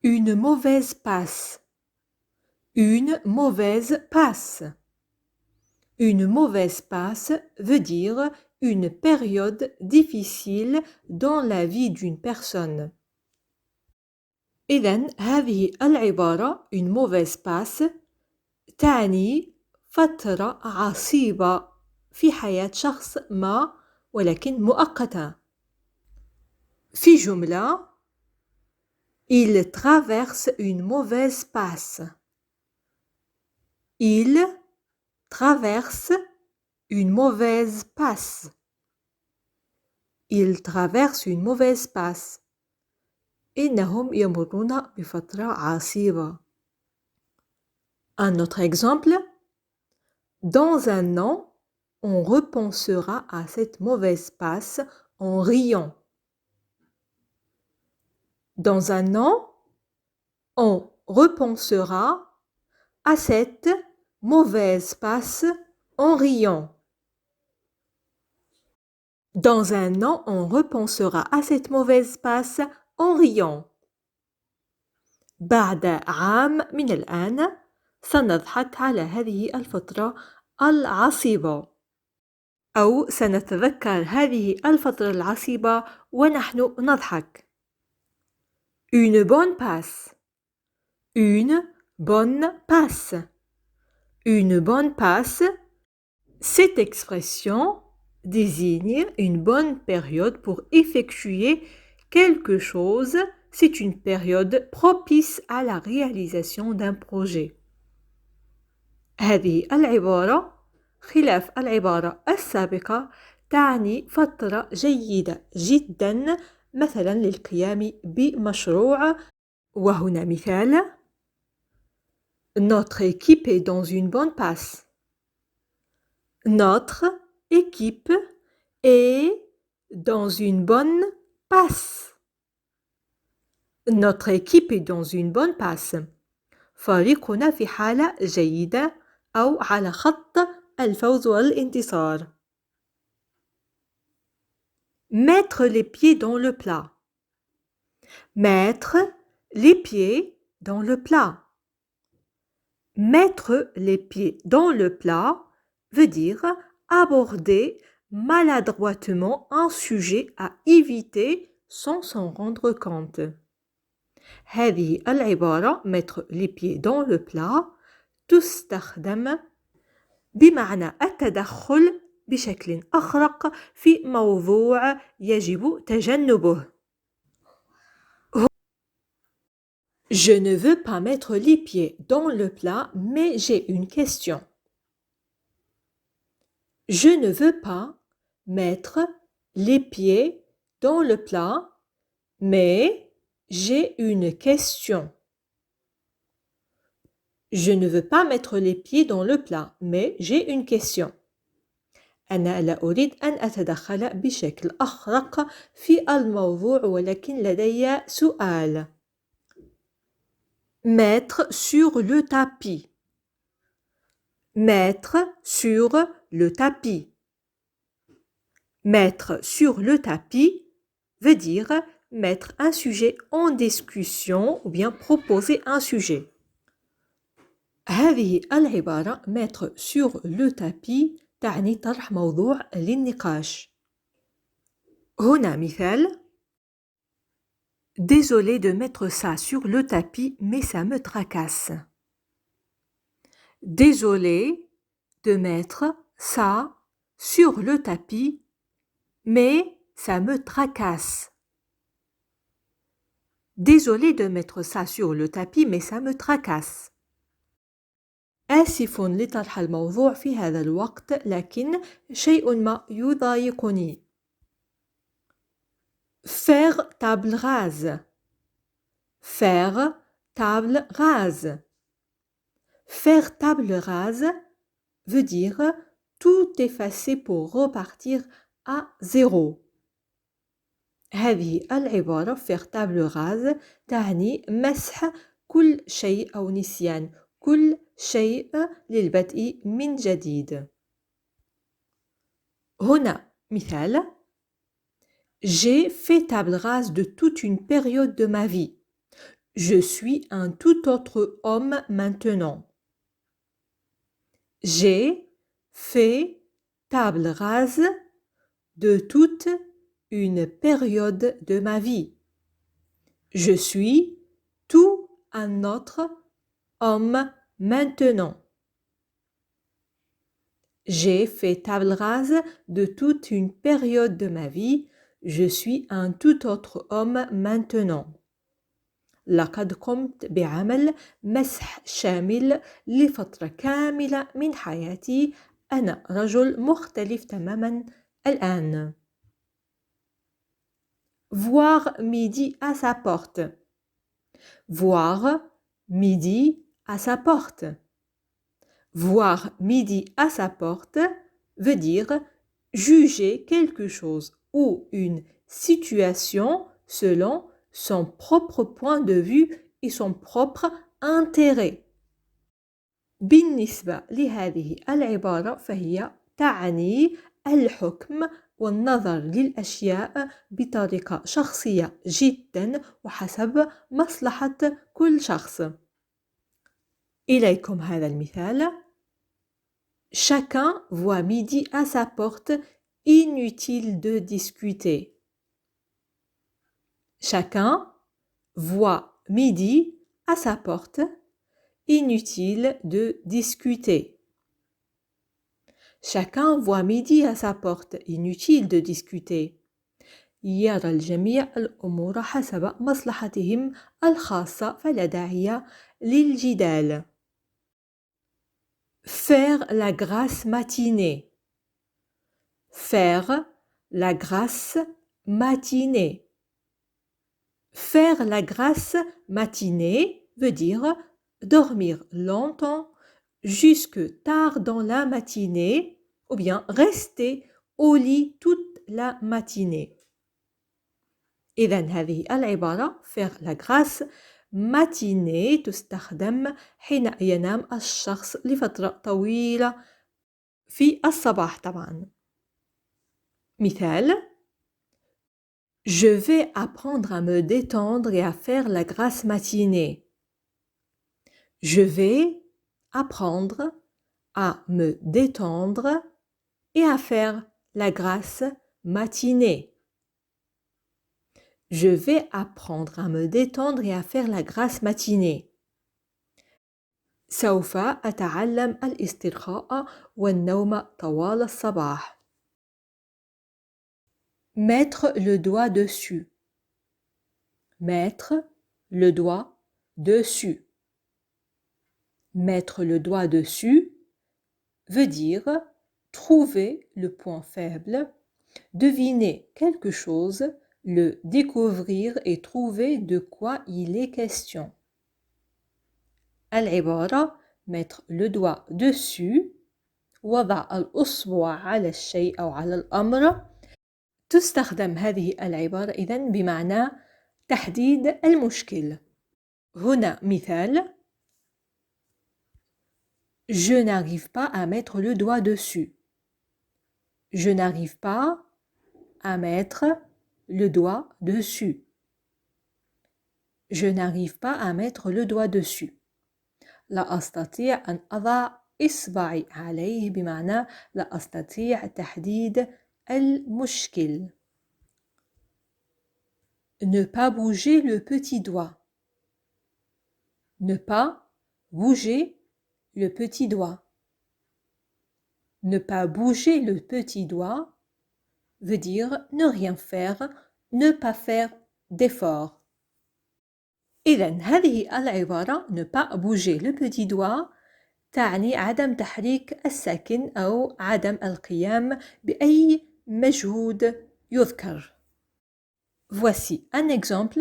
Une mauvaise passe. Une mauvaise passe. Une mauvaise passe veut dire une période difficile dans la vie d'une personne. إذن هذه العبارة une mauvaise passe تعني فترة عصيبة في حياة شخص ما ولكن مؤقتة. في جملة Il traverse une mauvaise passe. Il traverse une mauvaise passe. Il traverse une mauvaise passe. إنهم يمرون بفترة عصيبة. Un autre exemple. Dans un an, on repensera à cette mauvaise passe en riant. Dans un an, on repensera à cette mauvaise passe en riant. Dans un an, on repensera à cette mauvaise passe en riant. بعد عام من الآن سنضحك على هذه الفترة العصيبة أو سنتذكر هذه الفترة العصيبة ونحن نضحك. Une bonne passe. Une bonne passe. Une bonne passe. Cette expression désigne une bonne période pour effectuer quelque chose. C'est une période propice à la réalisation d'un projet. هذه العبارة خلاف العبارة السابقة تعني فترة جيدة جدا مثلا للقيام بمشروع وهنا مثال Notre équipe est dans une bonne passe. Notre équipe est dans une bonne passe. Notre équipe est dans une bonne passe. فريقنا في حالة جيدة أو على خط الفوز والانتصار. Mettre les pieds dans le plat. Mettre les pieds dans le plat. Mettre les pieds dans le plat veut dire aborder maladroitement un sujet à éviter sans s'en rendre compte. هذه العبارة mettre les pieds dans le plat تستخدم بمعنى التدخل بشكل أخرق في موضوع يجب تجنبه. Je ne veux pas mettre les pieds dans le plat, mais j'ai une question. Je ne veux pas mettre les pieds dans le plat, mais j'ai une question. Je ne veux pas mettre les pieds dans le plat, mais j'ai une question. أنا لا أريد أن أتدخل بشكل أخرق في الموضوع ولكن لدي سؤال. Mettre sur le tapis. Mettre sur le tapis. Mettre sur le tapis veut dire mettre un sujet en discussion ou bien proposer un sujet. هذه العبارة mettre sur le tapis تعني طرح موضوع للنقاش. هنا مثال. Désolé de mettre ça sur le tapis, mais ça me tracasse. Désolé de mettre ça sur le tapis, mais ça me tracasse. Désolé de mettre ça sur le tapis, mais ça me tracasse. آسف لطرح الموضوع في هذا الوقت لكن شيء ما يضايقني. Faire table rase. Faire table rase. Faire table rase veut dire tout effacer pour repartir à zéro. هذه العبارة faire table rase تعني مسح كل شيء أو نسيان كل شيء للبدء من جديد. هنا مثال. J'ai fait table rase de toute une période de ma vie. Je suis un tout autre homme maintenant. J'ai fait table rase de toute une période de ma vie. Je suis tout un autre homme maintenant. J'ai fait table rase de toute une période de ma vie. Je suis un tout autre homme maintenant. لقد قمت بعمل مسح شامل لفترة كاملة من حياتي. أنا رجل مختلف تماما الآن. Voir midi à sa porte. Voir midi à sa porte. Voir midi à sa porte veut dire juger quelque chose ou une situation selon son propre point de vue et son propre intérêt. بالنسبة لهذه العبارة فهي تعني الحكم والنظر للأشياء بطريقة شخصية جدا وحسب مصلحة كل شخص. إليكم هذا المثال. Chacun voit midi à sa porte, inutile de discuter. Chacun voit midi à sa porte, inutile de discuter. Chacun voit midi à sa porte, inutile de discuter. يرى الجميع الأمور حسب مصلحتهم الخاصة فلا داعي للجدال. Faire la grasse matinée. Faire la grasse matinée. Faire la grasse matinée veut dire dormir longtemps jusque tard dans la matinée ou bien rester au lit toute la matinée. إذن هذه العبارة faire la grasse matinée تستخدم حين ينام الشخص لفترة طويلة في الصباح طبعا. مثال: Je vais apprendre à me détendre et à faire la grasse matinée. Je vais apprendre à me détendre et à faire la grasse matinée. Je vais apprendre à me détendre et à faire la grasse matinée. سوف أتعلم الاسترخاء والنوم طوال الصباح. Mettre le doigt dessus. Mettre le doigt dessus. Mettre le doigt dessus veut dire trouver le point faible, deviner quelque chose, le découvrir et trouver de quoi il est question. العبارة mettre le doigt dessus وضع الأصبع على الشيء أو على الأمر. تستخدم هذه العبارة إذن بمعنى تحديد المشكل. هنا مثال: Je n'arrive pas à mettre le doigt dessus. Je n'arrive pas à mettre le doigt dessus. Je n'arrive pas à mettre le doigt dessus. لا أستطيع أن أضع إصبعي عليه بمعنى لا أستطيع تحديد المشكل. Ne pas bouger le petit doigt. Ne pas bouger le petit doigt. Ne pas bouger le petit doigt veut dire ne rien faire, ne pas faire d'effort. إذن هذه العبارة ne pas bouger le petit doigt تعني عدم تحريك الساكن أو عدم القيام بأي مجهود يذكر. Voici un exemple.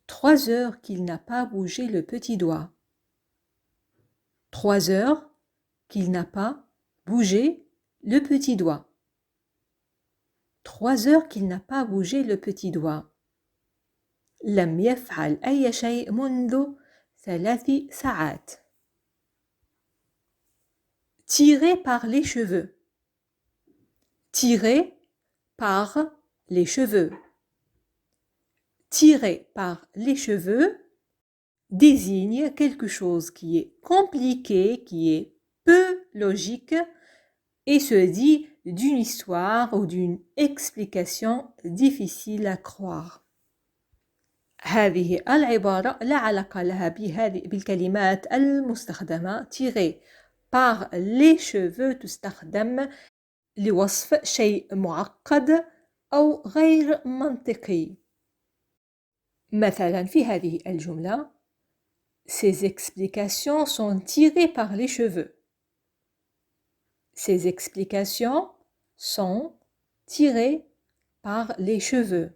3 heures qu'il n'a pas bougé le petit doigt. 3 heures qu'il n'a pas bougé le petit doigt. 3 heures qu'il n'a pas bougé le petit doigt. لم يفعل أي شيء منذ 3 ساعات. Tirer par les cheveux. Tirer par les cheveux. Tirer par les cheveux désigne quelque chose qui est compliqué, qui est peu logique et se dit d'une histoire ou d'une explication difficile à croire. هذه العبارة لا علاقة لها بالكلمات المستخدمة. tirer par les cheveux تستخدم لوصف شيء معقد أو غير منطقي. مثلا في هذه الجملة Ces explications sont tirées par les cheveux. Ces explications sont tirées par les cheveux.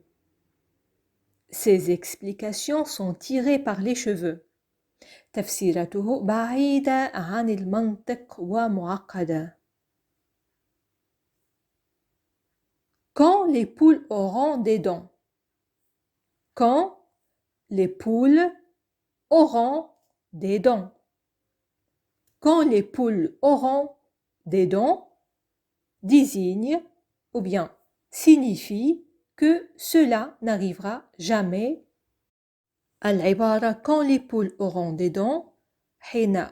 Ces explications sont tirées par les cheveux. تفسيرته بعيدة عن المنطق ومعقدة. Quand les poules auront des dents. Quand les poules auront des dents. Quand les poules auront des dents désigne ou bien signifie que cela n'arrivera jamais. العبارة quand les poules auront des dents حين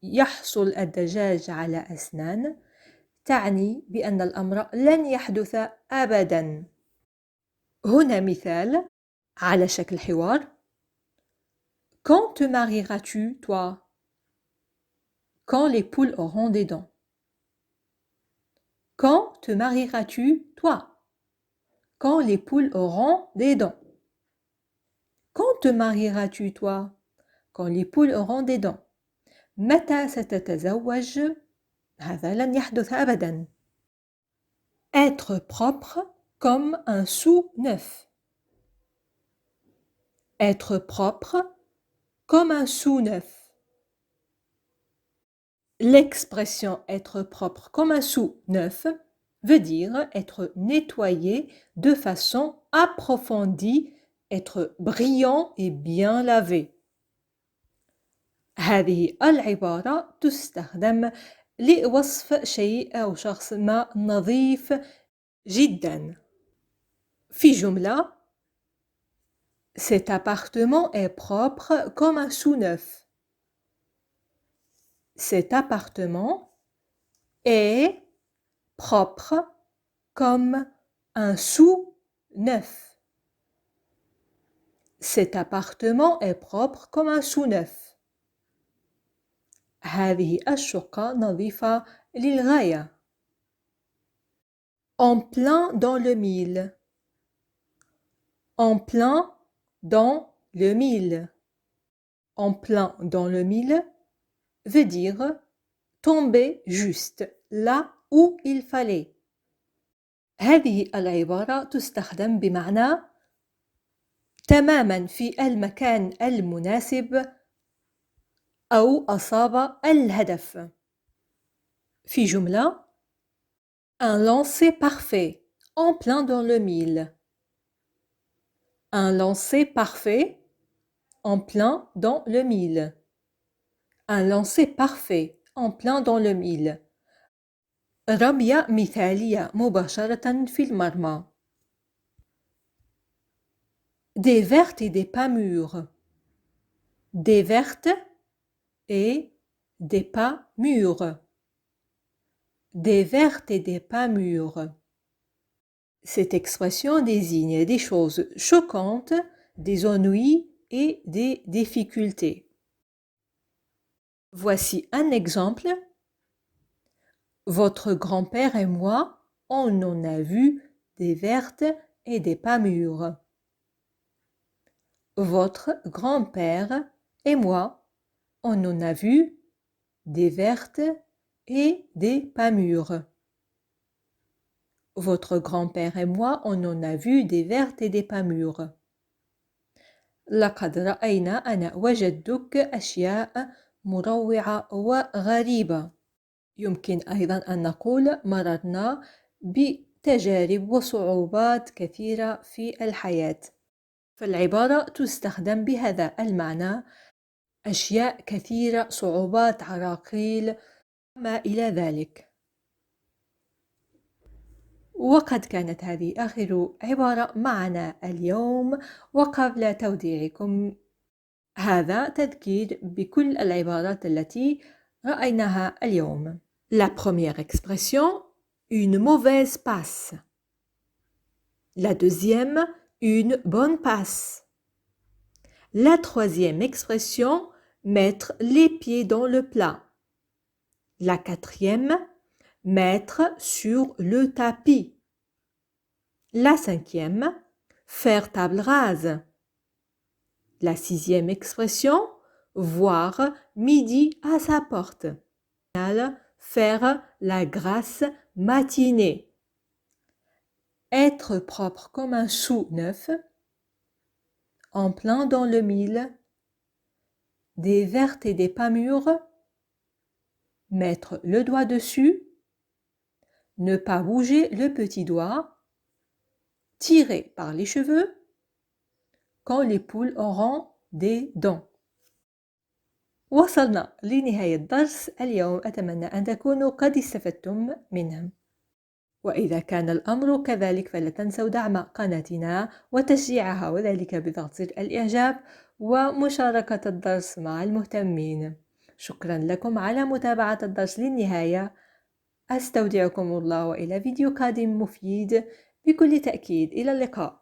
يحصل الدجاج على أسنان تعني بأن الأمر لن يحدث أبدا. هنا مثال على شكل حوار. Quand te marieras-tu, toi? Quand les poules auront des dents. Quand te marieras-tu, toi? Quand les poules auront des dents. Quand te marieras-tu, toi? Quand les poules auront des dents. متى ستتزوج؟ هذا لن يحدث أبدا. Être propre comme un sou neuf. Être propre comme un sou neuf. L'expression être propre comme un sou neuf veut dire être nettoyé de façon approfondie, être brillant et bien lavé. هذه العبارة تستخدم لوصف شيء أو شخص ما نظيف جدا. في جملة Cet appartement est propre comme un sou neuf. Cet appartement est propre comme un sou neuf. Cet appartement est propre comme un sou neuf. هذه الشقة نظيفة للغاية. En plein dans le mille. En plein dans le mille. En plein dans le mille veut dire tomber juste là où il fallait. هذه العبارة تستخدم بمعنى تماما في المكان المناسب أو أصاب الهدف. في جملة Un lancer parfait en plein dans le mille. Un lancer parfait en plein dans le mille. Un lancer parfait en plein dans le mille. رمية مثالية مباشرة في المرمى. Des vertes et des pas mûres. Des vertes et des pas mûres. Des vertes et des pas mûres. Cette expression désigne des choses choquantes, des ennuis et des difficultés. Voici un exemple. Votre grand-père et moi, on en a vu des vertes et des pas mûres. Votre grand-père et moi, on en a vu des vertes et des pas mûres. Votre grand-père et moi, on en a vu des vertes et des pas mûres. لقد رأينا أنا وجدك أشياء مروعة وغريبة. يمكن أيضا أن نقول مررنا بتجارب وصعوبات كثيرة في الحياة. فالعبارة تستخدم بهذا المعنى أشياء كثيرة صعوبات عراقيل ما إلى ذلك. وقد كانت هذه آخر عبارة معنا اليوم. وقبل توديعكم هذا تذكير بكل العبارات التي رأيناها اليوم. La première expression, une mauvaise passe. La deuxième, une bonne passe. La troisième expression, mettre les pieds dans le plat. La quatrième, mettre sur le tapis. La cinquième, faire table rase. La sixième expression, voir midi à sa porte. Faire la grasse matinée. Être propre comme un sou neuf. En plein dans le mille. Des vertes et des pas mûres. Mettre le doigt dessus. Ne pas bouger le petit doigt. Tirer par les cheveux. Quand les poules auront des dents. وصلنا لنهاية درس اليوم. أتمنى أن تكونوا قد استفدتم منه. وإذا كان الأمر كذلك فلا تنسوا دعم قناتنا وتشجيعها، وذلك بضغط الإعجاب ومشاركة الدرس مع المهتمين. شكرا لكم على متابعة الدرس للنهاية. أستودعكم الله وإلى فيديو قادم مفيد بكل تأكيد. إلى اللقاء.